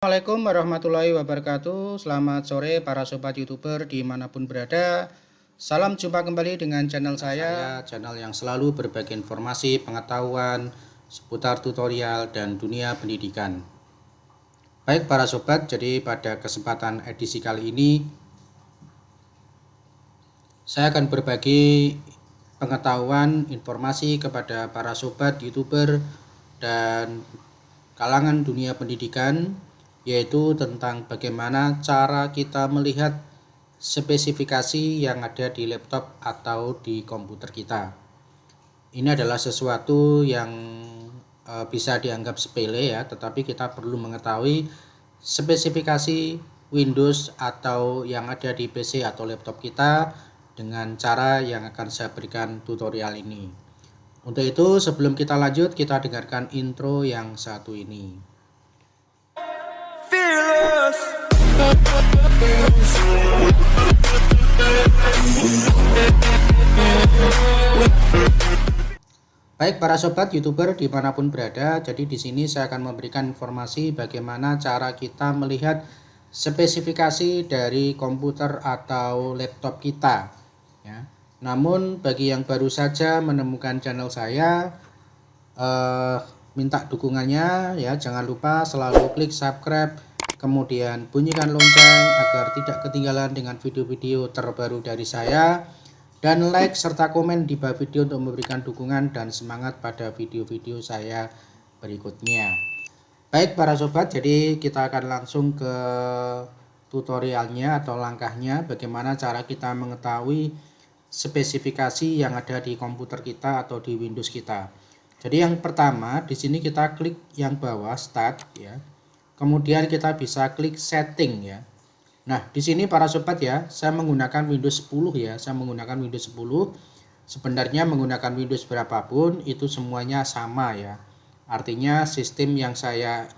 Assalamualaikum warahmatullahi wabarakatuh. Selamat sore para sobat YouTuber dimanapun berada. Salam jumpa kembali dengan channel saya, channel yang selalu berbagi informasi, pengetahuan seputar tutorial dan dunia pendidikan. Baik para sobat, jadi pada kesempatan edisi kali ini saya akan berbagi pengetahuan informasi kepada para sobat YouTuber dan kalangan dunia pendidikan, yaitu tentang bagaimana cara kita melihat spesifikasi yang ada di laptop atau di komputer kita. Ini adalah sesuatu yang bisa dianggap sepele ya, tetapi kita perlu mengetahui spesifikasi Windows atau yang ada di PC atau laptop kita dengan cara yang akan saya berikan tutorial ini. Untuk itu, sebelum kita lanjut, kita dengarkan intro yang satu ini. Baik para sobat YouTuber dimanapun berada, jadi di sini saya akan memberikan informasi bagaimana cara kita melihat spesifikasi dari komputer atau laptop kita. Ya. Namun bagi yang baru saja menemukan channel saya, minta dukungannya ya, jangan lupa selalu klik subscribe, kemudian bunyikan lonceng agar tidak ketinggalan dengan video-video terbaru dari saya, dan like serta komen di bawah video untuk memberikan dukungan dan semangat pada video-video saya berikutnya. Baik para sobat, jadi kita akan langsung ke tutorialnya atau langkahnya bagaimana cara kita mengetahui spesifikasi yang ada di komputer kita atau di Windows kita. Jadi yang pertama di sini kita klik yang bawah start ya. Kemudian kita bisa klik setting ya. Nah, di sini para sobat ya, saya menggunakan Windows 10 ya. Saya menggunakan Windows 10. Sebenarnya menggunakan Windows berapapun itu semuanya sama ya. Artinya sistem yang saya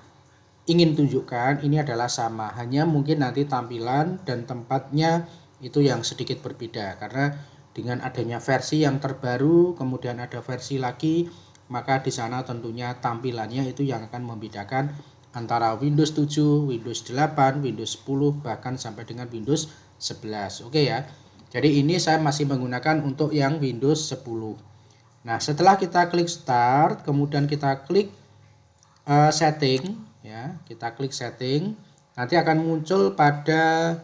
ingin tunjukkan ini adalah sama. Hanya mungkin nanti tampilan dan tempatnya itu yang sedikit berbeda. Karena dengan adanya versi yang terbaru, kemudian ada versi lagi, maka di sana tentunya tampilannya itu yang akan membedakan antara Windows 7, Windows 8, Windows 10, bahkan sampai dengan Windows 11. Oke ya. Jadi ini saya masih menggunakan untuk yang Windows 10. Nah, setelah kita klik start, kemudian kita klik setting ya, kita klik setting, nanti akan muncul pada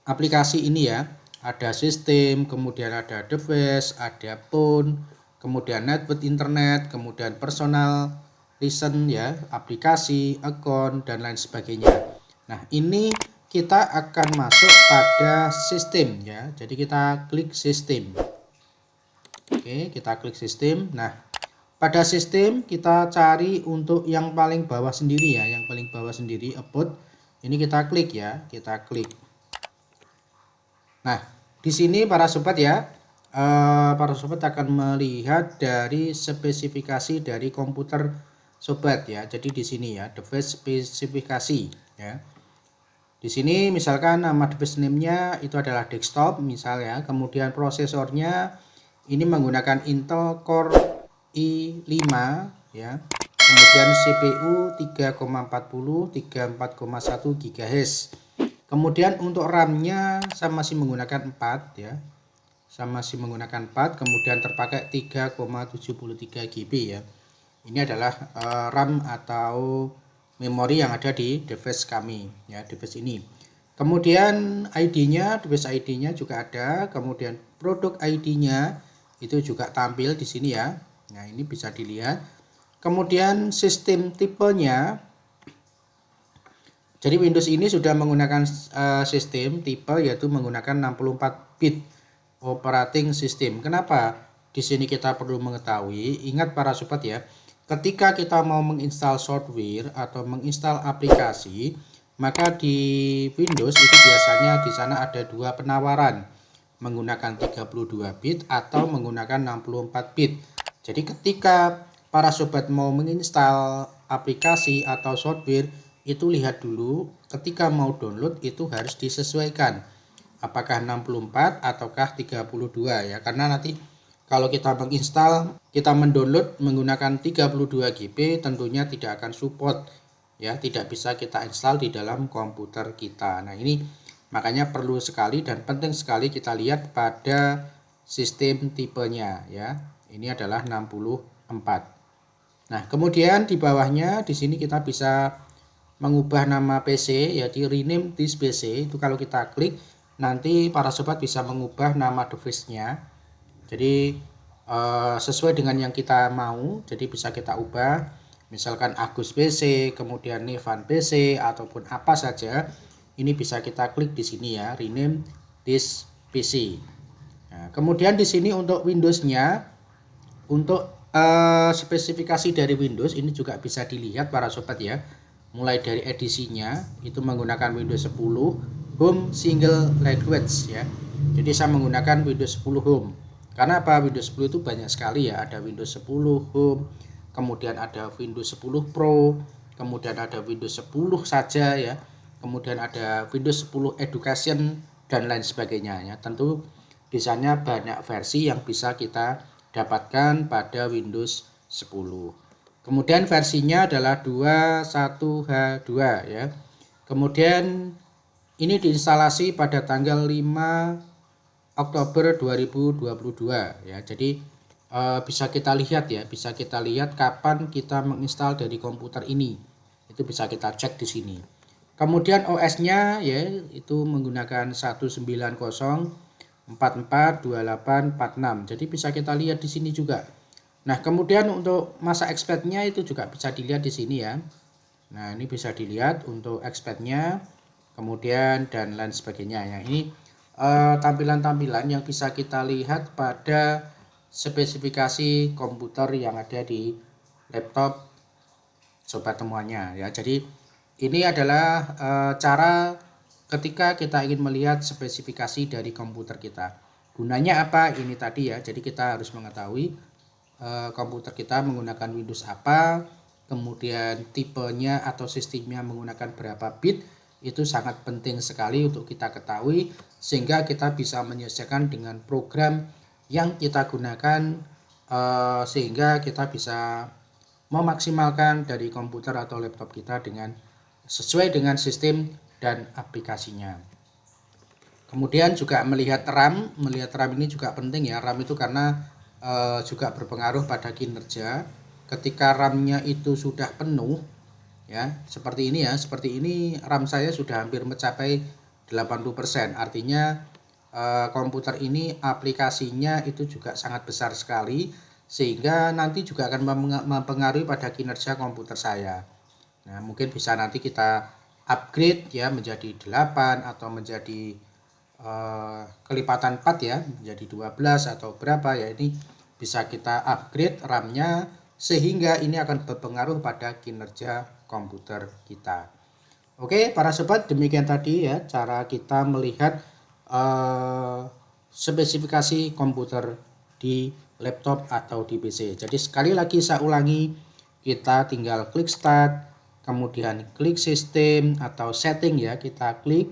aplikasi ini ya. Ada sistem, kemudian ada device, ada phone, kemudian network internet, kemudian personal listen ya, aplikasi, account, dan lain sebagainya. Nah, ini kita akan masuk pada sistem ya. Jadi kita klik sistem. Oke, kita klik sistem. Nah, pada sistem kita cari untuk yang paling bawah sendiri ya, yang paling bawah sendiri about. Ini kita klik ya, kita klik. Nah, di sini para sobat ya, para sobat akan melihat dari spesifikasi dari komputer sobat ya. Jadi di sini ya, device spesifikasi ya. Di sini misalkan nama device name-nya itu adalah desktop misalnya, kemudian prosesornya ini menggunakan Intel Core i5 ya. Kemudian CPU 3,40 34,1 GHz. Kemudian untuk RAM-nya saya masih menggunakan 4 ya. Saya masih menggunakan 4, kemudian terpakai 3,73 GB ya. Ini adalah RAM atau memori yang ada di device kami ya, device ini. Kemudian ID-nya, device ID-nya juga ada, kemudian produk ID-nya itu juga tampil di sini ya. Nah, ini bisa dilihat. Kemudian sistem tipenya. Jadi Windows ini sudah menggunakan sistem tipe yaitu menggunakan 64 bit operating system. Kenapa? Di sini kita perlu mengetahui, ingat para sobat ya, ketika kita mau menginstal software atau menginstal aplikasi, maka di Windows itu biasanya di sana ada dua penawaran, menggunakan 32 bit atau menggunakan 64 bit. Jadi ketika para sobat mau menginstal aplikasi atau software, itu lihat dulu ketika mau download itu harus disesuaikan apakah 64 ataukah 32 ya, karena nanti kalau kita menginstal, kita mendownload menggunakan 32 GB tentunya tidak akan support ya, tidak bisa kita install di dalam komputer kita. Nah, ini makanya perlu sekali dan penting sekali kita lihat pada sistem tipenya ya. Ini adalah 64. Nah, kemudian di bawahnya di sini kita bisa mengubah nama PC, ya, di rename this PC. Itu kalau kita klik nanti para sobat bisa mengubah nama device-nya. Jadi sesuai dengan yang kita mau, jadi bisa kita ubah. Misalkan Agus PC, kemudian Nevan PC ataupun apa saja. Ini bisa kita klik di sini ya, rename this PC. Nah, kemudian di sini untuk Windows-nya, untuk spesifikasi dari Windows ini juga bisa dilihat para sobat ya. Mulai dari edisinya itu menggunakan Windows 10 Home Single Language ya. Jadi saya menggunakan Windows 10 Home. Karena apa? Windows 10 itu banyak sekali ya. Ada Windows 10 Home, kemudian ada Windows 10 Pro, kemudian ada Windows 10 saja ya. Kemudian ada Windows 10 Education dan lain sebagainya ya. Tentu di sana banyak versi yang bisa kita dapatkan pada Windows 10. Kemudian versinya adalah 21H2 ya. Kemudian ini diinstalasi pada tanggal 5 Oktober 2022 ya. Jadi bisa kita lihat ya, bisa kita lihat kapan kita menginstal dari komputer ini. Itu bisa kita cek di sini. Kemudian OS-nya ya itu menggunakan 190.44.28.46. Jadi bisa kita lihat di sini juga. Nah, kemudian untuk masa expect-nya itu juga bisa dilihat di sini ya. Nah, ini bisa dilihat untuk expect-nya, kemudian dan lain sebagainya ya. Ini tampilan-tampilan yang bisa kita lihat pada spesifikasi komputer yang ada di laptop sobat temuannya ya. Jadi ini adalah cara ketika kita ingin melihat spesifikasi dari komputer kita. Gunanya apa? Ini tadi ya. Jadi kita harus mengetahui komputer kita menggunakan Windows apa, kemudian tipenya atau sistemnya menggunakan berapa bit. Itu sangat penting sekali untuk kita ketahui sehingga kita bisa menyesuaikan dengan program yang kita gunakan sehingga kita bisa memaksimalkan dari komputer atau laptop kita dengan sesuai dengan sistem dan aplikasinya. Kemudian juga melihat RAM ini juga penting ya. RAM itu karena juga berpengaruh pada kinerja. Ketika RAM-nya itu sudah penuh ya, seperti ini ya, seperti ini RAM saya sudah hampir mencapai 80%. Artinya komputer ini aplikasinya itu juga sangat besar sekali sehingga nanti juga akan mempengaruhi pada kinerja komputer saya. Nah, mungkin bisa nanti kita upgrade ya menjadi 8 atau menjadi kelipatan 4 ya, menjadi 12 atau berapa ya. Ini bisa kita upgrade RAM-nya sehingga ini akan berpengaruh pada kinerja komputer kita. Oke, para sobat, demikian tadi ya cara kita melihat spesifikasi komputer di laptop atau di PC. Jadi sekali lagi saya ulangi, kita tinggal klik start, kemudian klik sistem atau setting ya, kita klik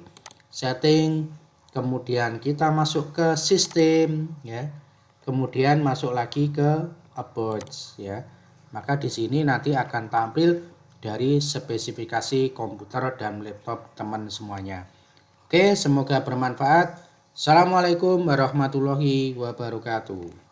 setting, kemudian kita masuk ke sistem ya, kemudian masuk lagi ke about ya. Maka di sini nanti akan tampil dari spesifikasi komputer dan laptop teman semuanya. Oke, semoga bermanfaat. Assalamualaikum warahmatullahi wabarakatuh.